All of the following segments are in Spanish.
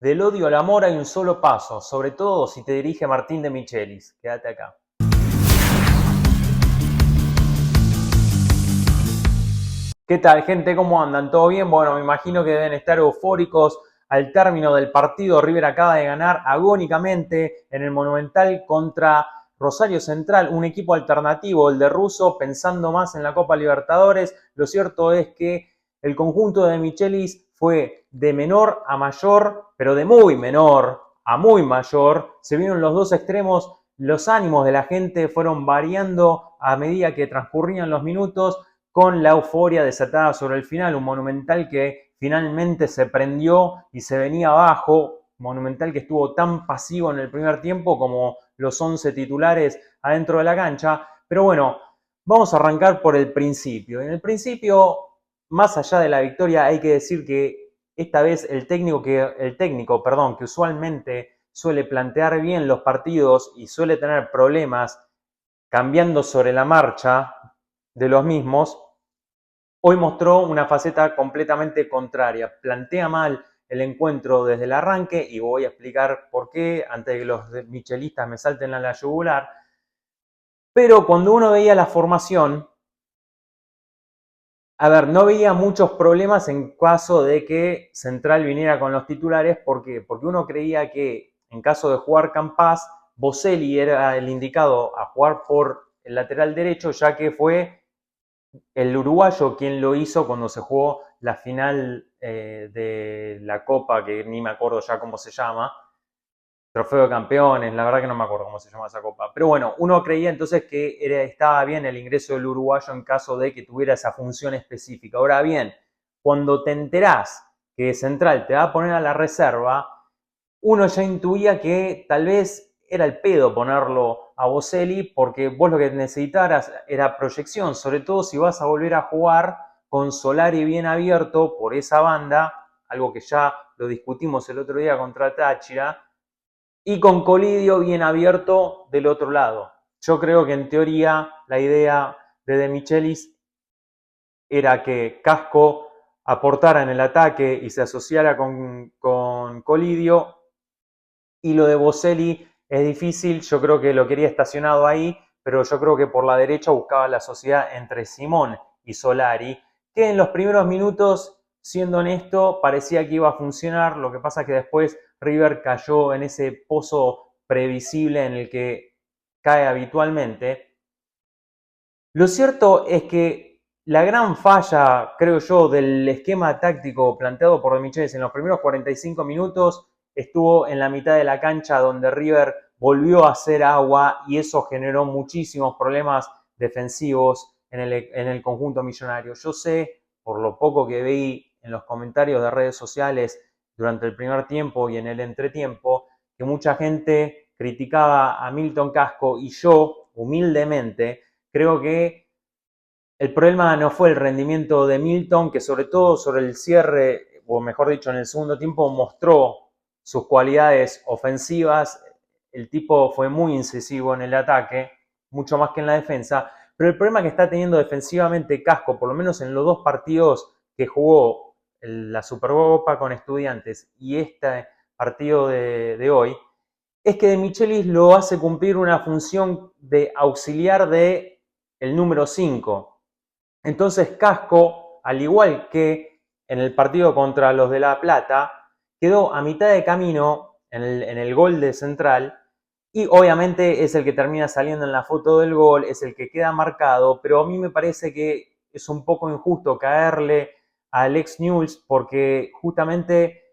Del odio al amor hay un solo paso, sobre todo si te dirige Martín de Michelis. Quédate acá. ¿Qué tal, gente? ¿Cómo andan? ¿Todo bien? Bueno, me imagino que deben estar eufóricos al término del partido. River acaba de ganar agónicamente en el Monumental contra Rosario Central, un equipo alternativo, el de Russo, pensando más en la Copa Libertadores. Lo cierto es que el conjunto de Michelis fue de menor a mayor, pero de muy menor a muy mayor. Se vieron los dos extremos, los ánimos de la gente fueron variando a medida que transcurrían los minutos, con la euforia desatada sobre el final, un Monumental que finalmente se prendió y se venía abajo, Monumental que estuvo tan pasivo en el primer tiempo como los 11 titulares adentro de la cancha. Pero bueno, vamos a arrancar por el principio. En el principio, más allá de la victoria, hay que decir que esta vez el técnico que usualmente suele plantear bien los partidos y suele tener problemas cambiando sobre la marcha de los mismos, hoy mostró una faceta completamente contraria. Plantea mal el encuentro desde el arranque y voy a explicar por qué antes de que los michelistas me salten a la yugular. Pero cuando uno veía la formación, no veía muchos problemas en caso de que Central viniera con los titulares. ¿Por qué? Porque uno creía que en caso de jugar Campaz, Boselli era el indicado a jugar por el lateral derecho, ya que fue el uruguayo quien lo hizo cuando se jugó la final de la Copa, que ni me acuerdo ya cómo se llama, Trofeo de Campeones, la verdad que no me acuerdo cómo se llama esa copa. Pero bueno, uno creía entonces que estaba bien el ingreso del uruguayo en caso de que tuviera esa función específica. Ahora bien, cuando te enterás que Central te va a poner a la reserva, uno ya intuía que tal vez era el pedo ponerlo a Boselli, porque vos lo que necesitabas era proyección, sobre todo si vas a volver a jugar con Solari bien abierto por esa banda, algo que ya lo discutimos el otro día contra Táchira, y con Colidio bien abierto del otro lado. Yo creo que en teoría la idea de Michelis era que Casco aportara en el ataque y se asociara con Colidio, y lo de Boselli es difícil. Yo creo que lo quería estacionado ahí, pero yo creo que por la derecha buscaba la sociedad entre Simón y Solari, que en los primeros minutos, siendo honesto, parecía que iba a funcionar. Lo que pasa es que después River cayó en ese pozo previsible en el que cae habitualmente. Lo cierto es que la gran falla, creo yo, del esquema táctico planteado por De Michelis en los primeros 45 minutos estuvo en la mitad de la cancha, donde River volvió a hacer agua y eso generó muchísimos problemas defensivos en el conjunto millonario. Yo sé, por lo poco que vi en los comentarios de redes sociales durante el primer tiempo y en el entretiempo, que mucha gente criticaba a Milton Casco, y yo, humildemente, creo que el problema no fue el rendimiento de Milton, que sobre todo sobre el cierre, o mejor dicho, en el segundo tiempo, mostró sus cualidades ofensivas. El tipo fue muy incisivo en el ataque, mucho más que en la defensa. Pero el problema que está teniendo defensivamente Casco, por lo menos en los dos partidos que jugó, la Supercopa con Estudiantes y este partido de hoy, es que De Michelis lo hace cumplir una función de auxiliar de el número 5. Entonces Casco, al igual que en el partido contra los de La Plata, quedó a mitad de camino en el gol de Central, y obviamente es el que termina saliendo en la foto del gol, es el que queda marcado, pero a mí me parece que es un poco injusto caerle a Alex Newell's, porque justamente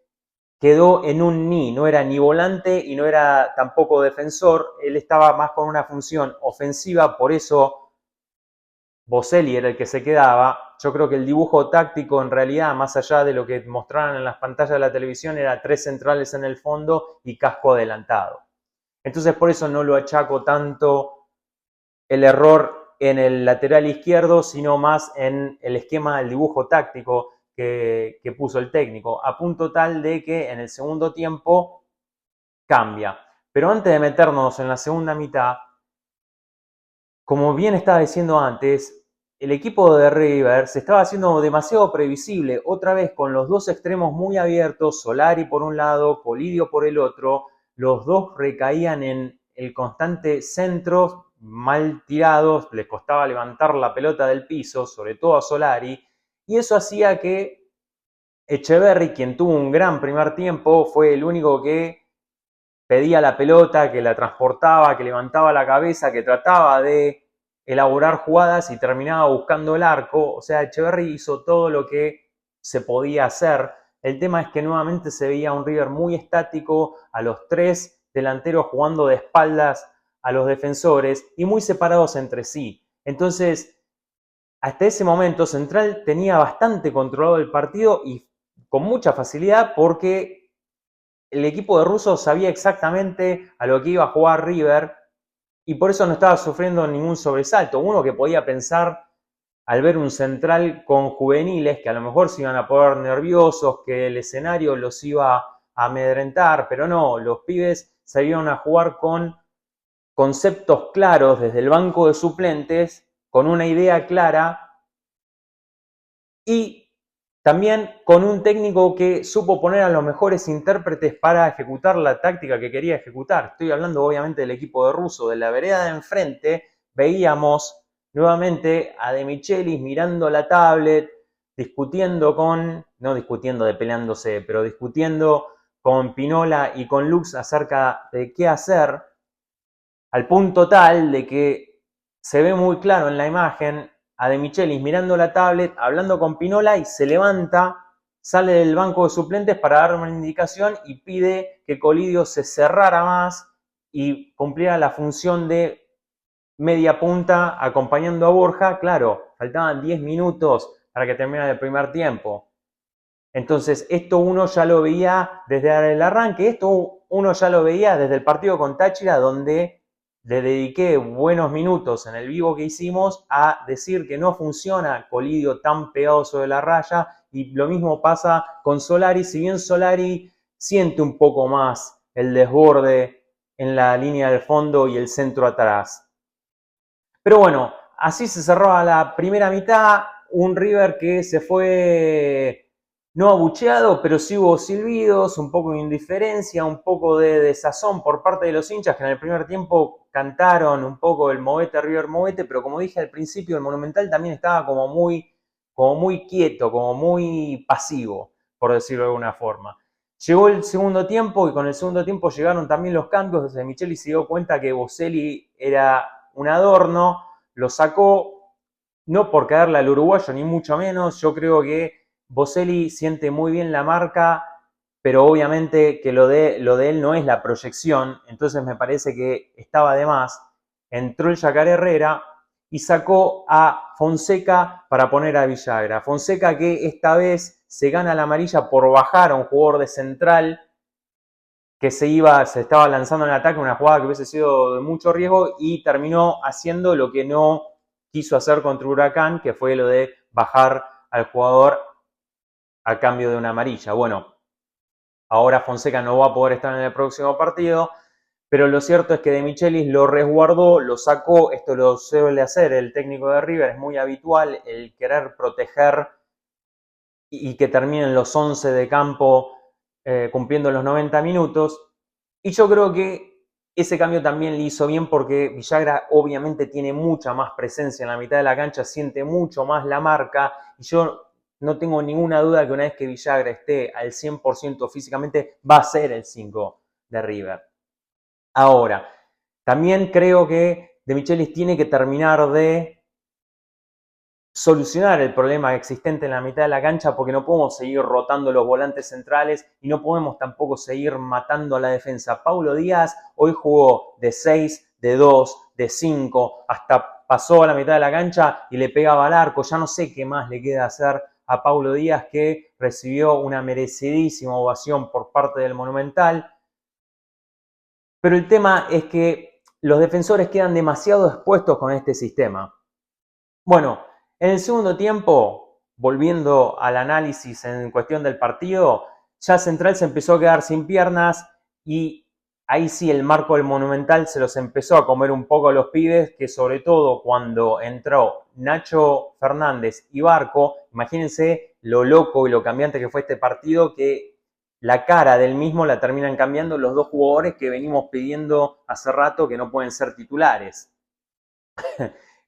quedó en un no era ni volante y no era tampoco defensor. Él estaba más con una función ofensiva, por eso Boselli era el que se quedaba. Yo creo que el dibujo táctico, en realidad, más allá de lo que mostraron en las pantallas de la televisión, era 3 centrales en el fondo y Casco adelantado. Entonces por eso no lo achaco tanto el error en el lateral izquierdo, sino más en el esquema del dibujo táctico que puso el técnico, a punto tal de que en el segundo tiempo cambia. Pero antes de meternos en la segunda mitad, como bien estaba diciendo antes, el equipo de River se estaba haciendo demasiado previsible, otra vez con los dos extremos muy abiertos, Solari por un lado, Colidio por el otro, los dos recaían en el constante centro, mal tirados, les costaba levantar la pelota del piso, sobre todo a Solari, y eso hacía que Etcheverry, quien tuvo un gran primer tiempo, fue el único que pedía la pelota, que la transportaba, que levantaba la cabeza, que trataba de elaborar jugadas y terminaba buscando el arco. O sea, Etcheverry hizo todo lo que se podía hacer. El tema es que nuevamente se veía un River muy estático, a los tres delanteros jugando de espaldas a los defensores y muy separados entre sí. Entonces, hasta ese momento Central tenía bastante controlado el partido y con mucha facilidad porque el equipo de Russo sabía exactamente a lo que iba a jugar River y por eso no estaba sufriendo ningún sobresalto. Uno que podía pensar al ver un Central con juveniles que a lo mejor se iban a poner nerviosos, que el escenario los iba a amedrentar, pero no, los pibes salieron a jugar con conceptos claros desde el banco de suplentes, con una idea clara y también con un técnico que supo poner a los mejores intérpretes para ejecutar la táctica que quería ejecutar. Estoy hablando obviamente del equipo de Russo. De la vereda de enfrente veíamos nuevamente a De Michelis mirando la tablet, discutiendo no discutiendo de peleándose, pero discutiendo con Pinola y con Lux acerca de qué hacer, al punto tal de que se ve muy claro en la imagen a De Michelis mirando la tablet, hablando con Pinola y se levanta, sale del banco de suplentes para dar una indicación y pide que Colidio se cerrara más y cumpliera la función de media punta acompañando a Borja. Claro, faltaban 10 minutos para que terminara el primer tiempo. Entonces, esto uno ya lo veía desde el arranque, esto uno ya lo veía desde el partido con Táchira, donde le dediqué buenos minutos en el vivo que hicimos a decir que no funciona Colidio tan pegado sobre la raya y lo mismo pasa con Solari, si bien Solari siente un poco más el desborde en la línea del fondo y el centro atrás. Pero bueno, así se cerró la primera mitad, un River que se fue no abucheado, pero sí hubo silbidos, un poco de indiferencia, un poco de desazón por parte de los hinchas que en el primer tiempo cantaron un poco el movete River movete, pero como dije al principio, el Monumental también estaba como muy quieto, como muy pasivo, por decirlo de alguna forma. Llegó el segundo tiempo y con el segundo tiempo llegaron también los cambios. Desde Micheli se dio cuenta que Boselli era un adorno, lo sacó, no por caerle al uruguayo ni mucho menos. Yo creo que Boselli siente muy bien la marca, pero obviamente que lo de él no es la proyección, entonces me parece que estaba de más. Entró el Yacaré Herrera y sacó a Fonseca para poner a Villagra. Fonseca que esta vez se gana la amarilla por bajar a un jugador de Central que se estaba lanzando en ataque, una jugada que hubiese sido de mucho riesgo y terminó haciendo lo que no quiso hacer contra Huracán, que fue lo de bajar al jugador a cambio de una amarilla. Bueno, ahora Fonseca no va a poder estar en el próximo partido, pero lo cierto es que De Michelis lo resguardó, lo sacó. Esto lo suele hacer el técnico de River, es muy habitual el querer proteger y que terminen los 11 de campo cumpliendo los 90 minutos. Y yo creo que ese cambio también le hizo bien porque Villagra obviamente tiene mucha más presencia en la mitad de la cancha, siente mucho más la marca y yo no tengo ninguna duda que una vez que Villagra esté al 100% físicamente va a ser el 5 de River. Ahora, también creo que De Michelis tiene que terminar de solucionar el problema existente en la mitad de la cancha porque no podemos seguir rotando los volantes centrales y no podemos tampoco seguir matando a la defensa. Paulo Díaz hoy jugó de 6, de 2, de 5, hasta pasó a la mitad de la cancha y le pegaba al arco. Ya no sé qué más le queda hacer a Paulo Díaz, que recibió una merecidísima ovación por parte del Monumental. Pero el tema es que los defensores quedan demasiado expuestos con este sistema. Bueno, en el segundo tiempo, volviendo al análisis en cuestión del partido, ya Central se empezó a quedar sin piernas y ahí sí el marco del Monumental se los empezó a comer un poco a los pibes, que sobre todo cuando entró Nacho Fernández y Barco, imagínense lo loco y lo cambiante que fue este partido, que la cara del mismo la terminan cambiando los dos jugadores que venimos pidiendo hace rato que no pueden ser titulares.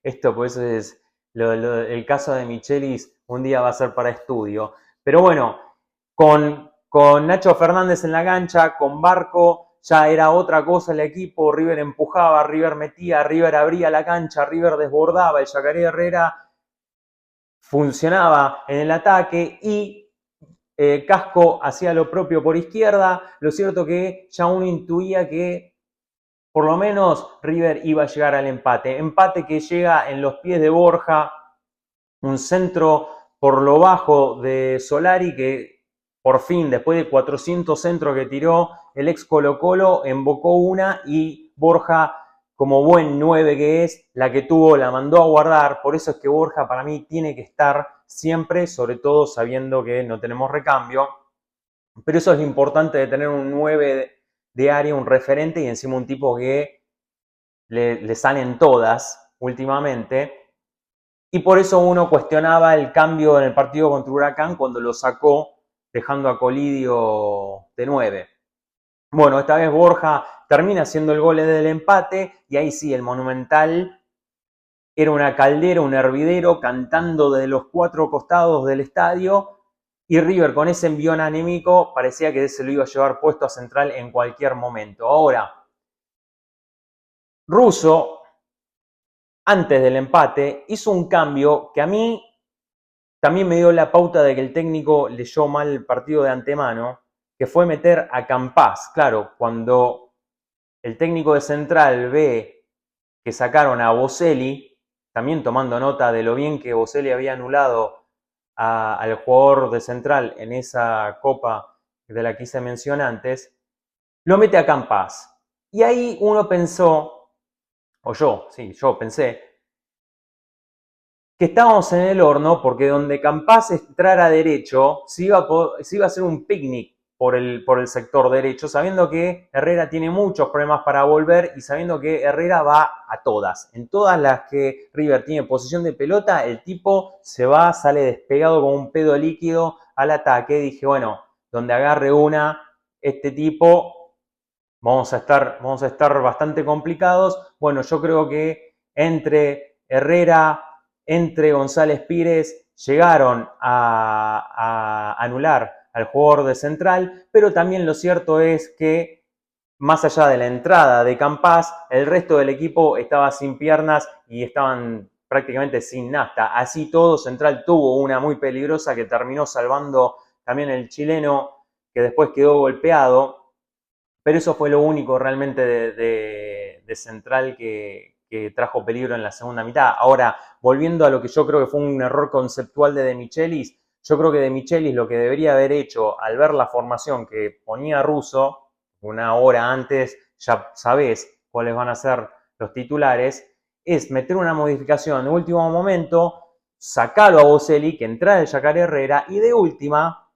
Esto pues es el caso de Michelis, un día va a ser para estudio. Pero bueno, con Nacho Fernández en la cancha, con Barco, ya era otra cosa el equipo. River empujaba, River metía, River abría la cancha, River desbordaba, el Yacaré Herrera funcionaba en el ataque y Casco hacía lo propio por izquierda. Lo cierto que ya uno intuía que por lo menos River iba a llegar al empate. Empate que llega en los pies de Borja, un centro por lo bajo de Solari que por fin, después de 400 centros que tiró el ex Colo-Colo, embocó una y Borja, como buen 9 que es, la que tuvo la mandó a guardar. Por eso es que Borja para mí tiene que estar siempre, sobre todo sabiendo que no tenemos recambio. Pero eso es lo importante de tener un 9 de área, un referente y encima un tipo que le salen todas últimamente. Y por eso uno cuestionaba el cambio en el partido contra Huracán cuando lo sacó dejando a Colidio de 9. Bueno, esta vez Borja termina haciendo el gol del empate y ahí sí, el Monumental era una caldera, un hervidero, cantando desde los 4 costados del estadio y River con ese envión anémico parecía que se lo iba a llevar puesto a Central en cualquier momento. Ahora, Russo, antes del empate, hizo un cambio que a mí también me dio la pauta de que el técnico leyó mal el partido de antemano, que fue meter a Campás. Claro, cuando el técnico de Central ve que sacaron a Boselli, también tomando nota de lo bien que Boselli había anulado al jugador de Central en esa copa de la que hice mención antes, lo mete a Campás. Y ahí uno pensó, o yo pensé, que estábamos en el horno porque donde Campás entrara derecho se iba a hacer un picnic por el sector derecho, sabiendo que Herrera tiene muchos problemas para volver y sabiendo que Herrera va a todas. En todas las que River tiene posesión de pelota, el tipo se va, sale despegado como un pedo líquido al ataque. Dije, bueno, donde agarre una, este tipo, vamos a estar bastante complicados. Bueno, yo creo que entre Herrera, entre González Pires, llegaron a anular al jugador de Central, pero también lo cierto es que más allá de la entrada de Campás, el resto del equipo estaba sin piernas y estaban prácticamente sin nafta. Así todo, Central tuvo una muy peligrosa que terminó salvando también el chileno, que después quedó golpeado, pero eso fue lo único realmente de Central que trajo peligro en la segunda mitad. Ahora, volviendo a lo que yo creo que fue un error conceptual de Michelis, yo creo que De Michelis lo que debería haber hecho al ver la formación que ponía Russo, una hora antes ya sabés cuáles van a ser los titulares, es meter una modificación de último momento, sacarlo a Boselli, que entrara el Yacaré Herrera, y de última,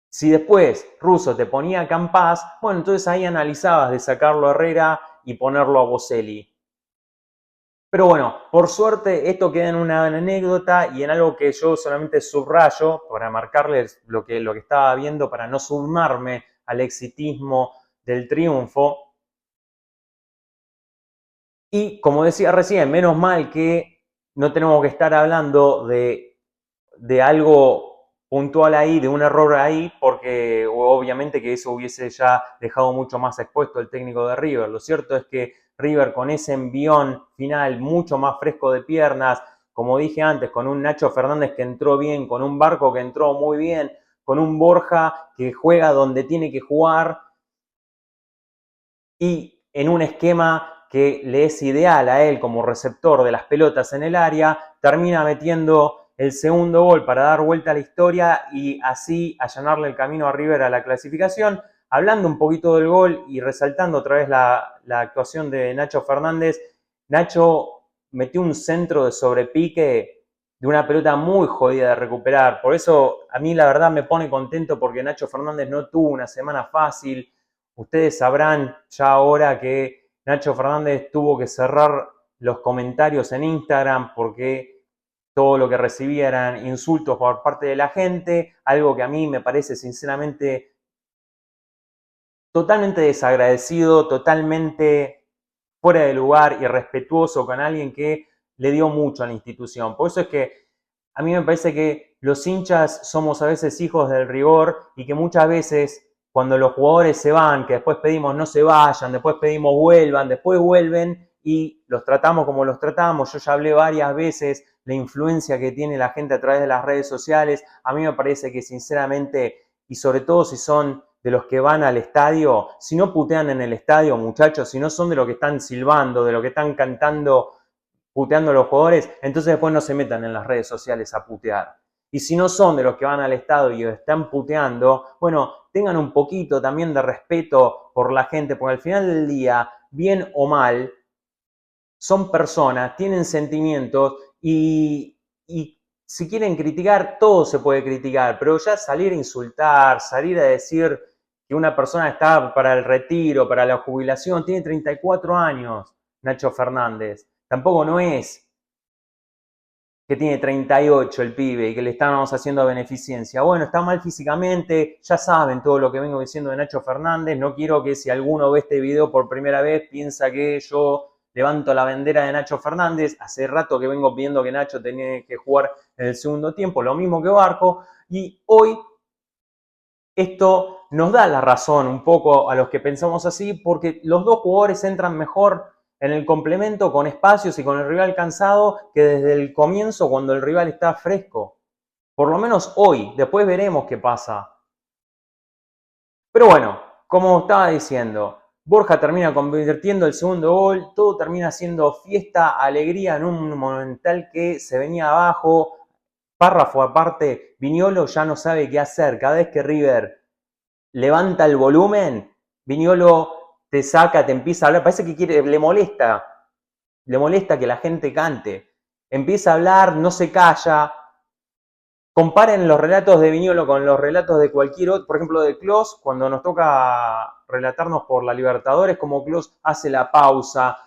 si después Russo te ponía Campás, bueno, entonces ahí analizabas de sacarlo a Herrera y ponerlo a Boselli. Pero bueno, por suerte esto queda en una anécdota y en algo que yo solamente subrayo para marcarles lo que estaba viendo, para no sumarme al exitismo del triunfo. Y como decía recién, menos mal que no tenemos que estar hablando de algo puntual ahí, de un error ahí, porque obviamente que eso hubiese ya dejado mucho más expuesto el técnico de River. Lo cierto es que River con ese envión final mucho más fresco de piernas, como dije antes, con un Nacho Fernández que entró bien, con un Barco que entró muy bien, con un Borja que juega donde tiene que jugar y en un esquema que le es ideal a él como receptor de las pelotas en el área, termina metiendo el segundo gol para dar vuelta a la historia y así allanarle el camino a River a la clasificación. Hablando un poquito del gol y resaltando otra vez la actuación de Nacho Fernández, Nacho metió un centro de sobrepique de una pelota muy jodida de recuperar. Por eso a mí la verdad me pone contento porque Nacho Fernández no tuvo una semana fácil. Ustedes sabrán ya ahora que Nacho Fernández tuvo que cerrar los comentarios en Instagram porque todo lo que recibía eran insultos por parte de la gente, algo que a mí me parece sinceramente totalmente desagradecido, totalmente fuera de lugar, irrespetuoso con alguien que le dio mucho a la institución. Por eso es que a mí me parece que los hinchas somos a veces hijos del rigor y que muchas veces cuando los jugadores se van, que después pedimos no se vayan, después pedimos vuelvan, después vuelven y los tratamos como los tratamos. Yo ya hablé varias veces la influencia que tiene la gente a través de las redes sociales. A mí me parece que sinceramente, y sobre todo si son de los que van al estadio, si no putean en el estadio, muchachos, si no son de los que están silbando, de los que están cantando, puteando a los jugadores, entonces después no se metan en las redes sociales a putear. Y si no son de los que van al estadio y están puteando, bueno, tengan un poquito también de respeto por la gente, porque al final del día, bien o mal, son personas, tienen sentimientos y si quieren criticar, todo se puede criticar, pero ya salir a insultar, salir a decir que una persona está para el retiro, para la jubilación, tiene 34 años, Nacho Fernández. Tampoco no es que tiene 38 el pibe y que le estamos haciendo beneficencia. Bueno, está mal físicamente, ya saben todo lo que vengo diciendo de Nacho Fernández. No quiero que si alguno ve este video por primera vez piensa que yo levanto la bandera de Nacho Fernández. Hace rato que vengo pidiendo que Nacho tenía que jugar en el segundo tiempo, lo mismo que Barco. Y hoy esto nos da la razón un poco a los que pensamos así, porque los dos jugadores entran mejor en el complemento con espacios y con el rival cansado que desde el comienzo cuando el rival está fresco. Por lo menos hoy, después veremos qué pasa. Pero bueno, como estaba diciendo, Borja termina convirtiendo el segundo gol, todo termina siendo fiesta, alegría en un Monumental que se venía abajo. Párrafo aparte, Viñolo ya no sabe qué hacer. Cada vez que River levanta el volumen, Viñolo te saca, te empieza a hablar, parece que le molesta que la gente cante. Empieza a hablar, no se calla. Comparen los relatos de Viñolo con los relatos de cualquier otro, por ejemplo de Klose, cuando nos toca relatarnos por la Libertadores, como Klose hace la pausa,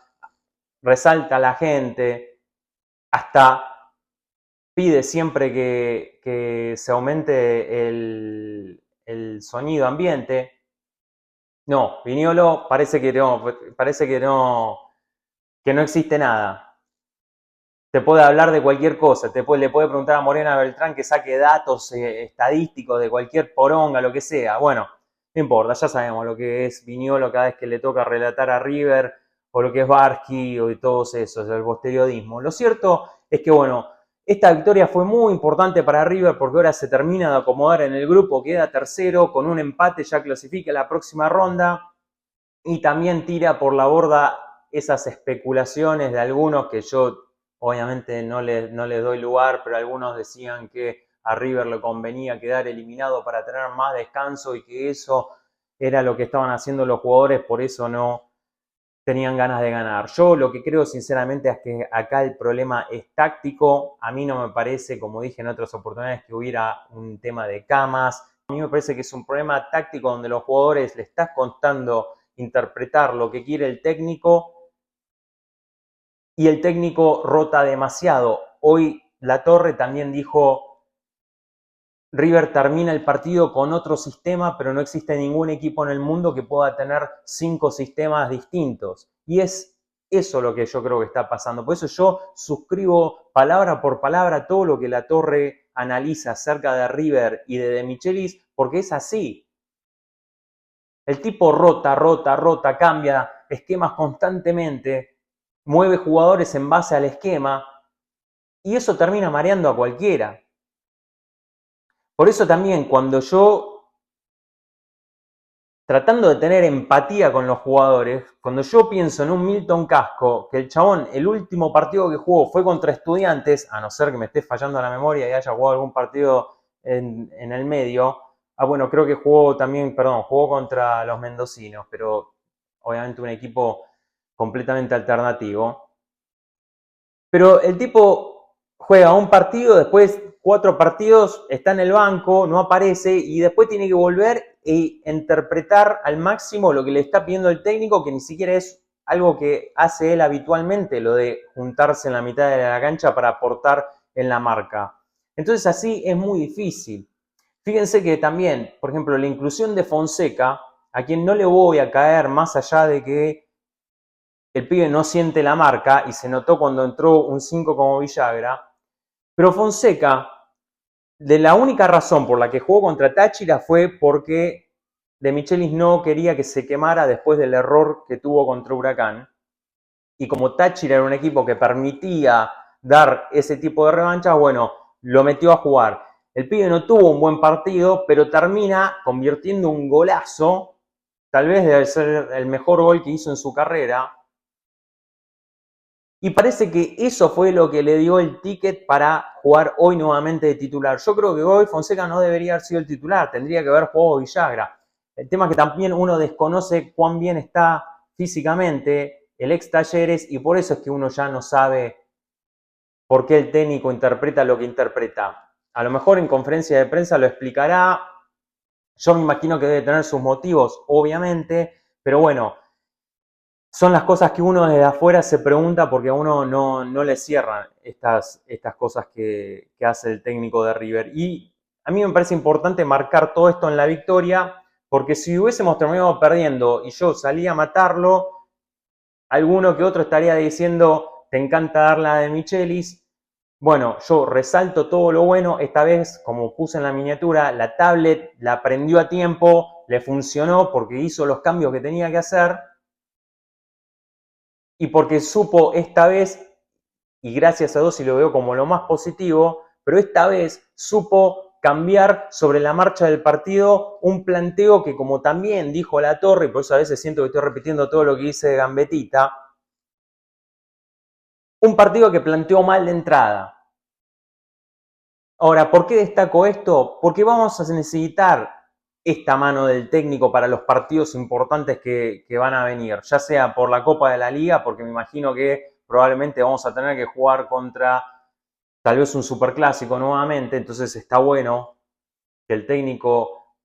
resalta a la gente, hasta pide siempre que se aumente el sonido ambiente. No, Viñolo parece que no existe nada. Te puede hablar de cualquier cosa, le puede preguntar a Morena Beltrán que saque datos estadísticos de cualquier poronga, lo que sea. Bueno, no importa, ya sabemos lo que es Viñolo cada vez que le toca relatar a River, o lo que es Barsky, o todos esos, el posteriodismo. Lo cierto es que, bueno, esta victoria fue muy importante para River porque ahora se termina de acomodar en el grupo, queda tercero, con un empate ya clasifica la próxima ronda y también tira por la borda esas especulaciones de algunos que yo obviamente no les doy lugar, pero algunos decían que a River le convenía quedar eliminado para tener más descanso y que eso era lo que estaban haciendo los jugadores, por eso no tenían ganas de ganar. Yo lo que creo sinceramente es que acá el problema es táctico. A mí no me parece, como dije en otras oportunidades, que hubiera un tema de camas. A mí me parece que es un problema táctico donde los jugadores le estás costando interpretar lo que quiere el técnico y el técnico rota demasiado. Hoy Latorre también dijo, River termina el partido con otro sistema, pero no existe ningún equipo en el mundo que pueda tener 5 sistemas distintos. Y es eso lo que yo creo que está pasando. Por eso yo suscribo palabra por palabra todo lo que Latorre analiza acerca de River y de Michelis, porque es así. El tipo rota, cambia esquemas constantemente, mueve jugadores en base al esquema y eso termina mareando a cualquiera. Por eso también cuando yo, tratando de tener empatía con los jugadores, cuando yo pienso en un Milton Casco, que el chabón, el último partido que jugó fue contra Estudiantes, a no ser que me esté fallando la memoria y haya jugado algún partido en el medio, bueno, creo que jugó contra los mendocinos, pero obviamente un equipo completamente alternativo. Pero el tipo juega un partido, después 4 partidos, está en el banco, no aparece y después tiene que volver e interpretar al máximo lo que le está pidiendo el técnico, que ni siquiera es algo que hace él habitualmente, lo de juntarse en la mitad de la cancha para aportar en la marca. Entonces así es muy difícil. Fíjense que también, por ejemplo, la inclusión de Fonseca, a quien no le voy a caer más allá de que el pibe no siente la marca y se notó cuando entró un 5 como Villagra, pero Fonseca, de la única razón por la que jugó contra Táchira fue porque De Michelis no quería que se quemara después del error que tuvo contra Huracán. Y como Táchira era un equipo que permitía dar ese tipo de revanchas, bueno, lo metió a jugar. El pibe no tuvo un buen partido, pero termina convirtiendo un golazo, tal vez debe ser el mejor gol que hizo en su carrera. Y parece que eso fue lo que le dio el ticket para jugar hoy nuevamente de titular. Yo creo que hoy Fonseca no debería haber sido el titular, tendría que haber jugado Villagra. El tema es que también uno desconoce cuán bien está físicamente el ex Talleres y por eso es que uno ya no sabe por qué el técnico interpreta lo que interpreta. A lo mejor en conferencia de prensa lo explicará. Yo me imagino que debe tener sus motivos, obviamente, pero bueno, son las cosas que uno desde afuera se pregunta porque a uno no le cierran estas cosas que hace el técnico de River. Y a mí me parece importante marcar todo esto en la victoria, porque si hubiésemos terminado perdiendo y yo salí a matarlo, alguno que otro estaría diciendo, te encanta dar la de Michelis. Bueno, yo resalto todo lo bueno. Esta vez, como puse en la miniatura, la tablet la prendió a tiempo, le funcionó porque hizo los cambios que tenía que hacer. Y porque supo esta vez, y gracias a Dios y lo veo como lo más positivo, pero esta vez supo cambiar sobre la marcha del partido un planteo que, como también dijo La Torre, y por eso a veces siento que estoy repitiendo todo lo que dice de Gambetita, un partido que planteó mal de entrada. Ahora, ¿por qué destaco esto? Porque vamos a necesitar esta mano del técnico para los partidos importantes que van a venir, ya sea por la Copa de la Liga, porque me imagino que probablemente vamos a tener que jugar contra tal vez un superclásico nuevamente, entonces está bueno que el técnico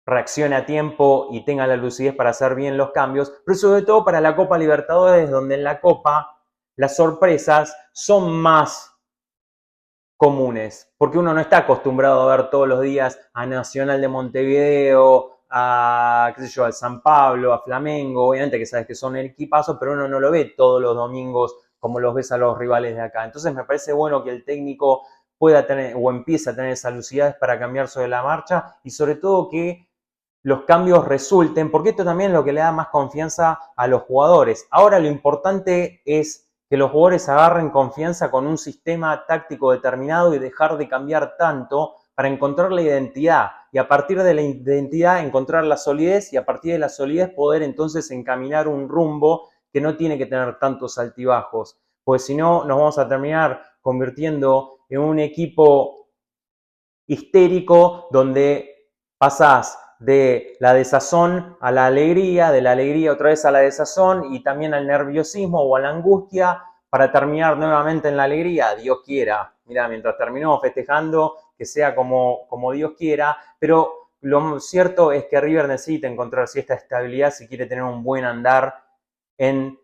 reaccione a tiempo y tenga la lucidez para hacer bien los cambios, pero sobre todo para la Copa Libertadores, donde en la Copa las sorpresas son más comunes, porque uno no está acostumbrado a ver todos los días a Nacional de Montevideo, a, qué sé yo, al San Pablo, a Flamengo, obviamente que sabes que son el equipazo, pero uno no lo ve todos los domingos como los ves a los rivales de acá. Entonces me parece bueno que el técnico pueda tener o empiece a tener esa lucidez para cambiar sobre la marcha y sobre todo que los cambios resulten, porque esto también es lo que le da más confianza a los jugadores. Ahora lo importante es que los jugadores agarren confianza con un sistema táctico determinado y dejar de cambiar tanto para encontrar la identidad y a partir de la identidad encontrar la solidez y a partir de la solidez poder entonces encaminar un rumbo que no tiene que tener tantos altibajos, pues si no nos vamos a terminar convirtiendo en un equipo histérico donde pasás de la desazón a la alegría, de la alegría otra vez a la desazón y también al nerviosismo o a la angustia para terminar nuevamente en la alegría, Dios quiera. Mira, mientras terminamos festejando, que sea como Dios quiera, pero lo cierto es que River necesita encontrar cierta estabilidad si quiere tener un buen andar en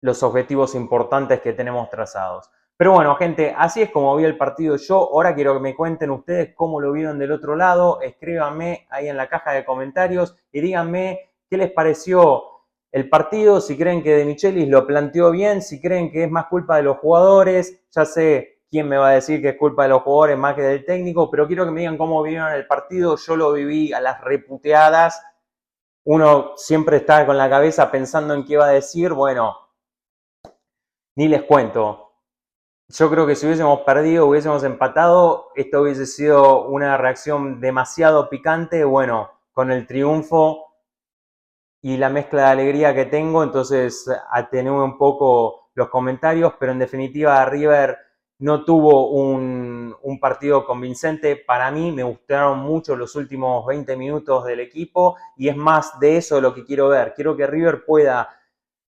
los objetivos importantes que tenemos trazados. Pero bueno, gente, así es como vi el partido yo. Ahora quiero que me cuenten ustedes cómo lo vieron del otro lado. Escríbanme ahí en la caja de comentarios y díganme qué les pareció el partido, si creen que De Michelis lo planteó bien, si creen que es más culpa de los jugadores. Ya sé quién me va a decir que es culpa de los jugadores más que del técnico, pero quiero que me digan cómo vieron el partido. Yo lo viví a las reputeadas. Uno siempre está con la cabeza pensando en qué va a decir. Bueno, ni les cuento. Yo creo que si hubiésemos perdido, hubiésemos empatado, esto hubiese sido una reacción demasiado picante. Bueno, con el triunfo y la mezcla de alegría que tengo, entonces atenué un poco los comentarios, pero en definitiva River no tuvo un partido convincente. Para mí me gustaron mucho los últimos 20 minutos del equipo y es más de eso lo que quiero ver. Quiero que River pueda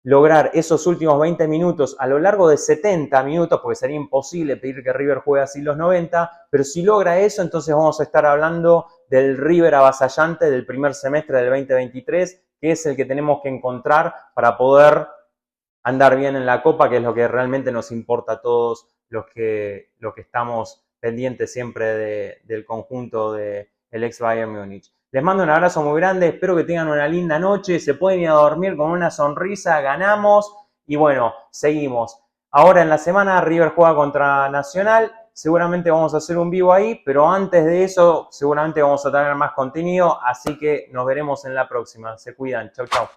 lograr esos últimos 20 minutos a lo largo de 70 minutos, porque sería imposible pedir que River juegue así los 90, pero si logra eso, entonces vamos a estar hablando del River avasallante del primer semestre del 2023, que es el que tenemos que encontrar para poder andar bien en la Copa, que es lo que realmente nos importa a todos los que estamos pendientes siempre del conjunto del ex Bayern Múnich. Les mando un abrazo muy grande, espero que tengan una linda noche, se pueden ir a dormir con una sonrisa, ganamos y bueno, seguimos. Ahora en la semana River juega contra Nacional, seguramente vamos a hacer un vivo ahí, pero antes de eso seguramente vamos a tener más contenido, así que nos veremos en la próxima. Se cuidan, chau chau.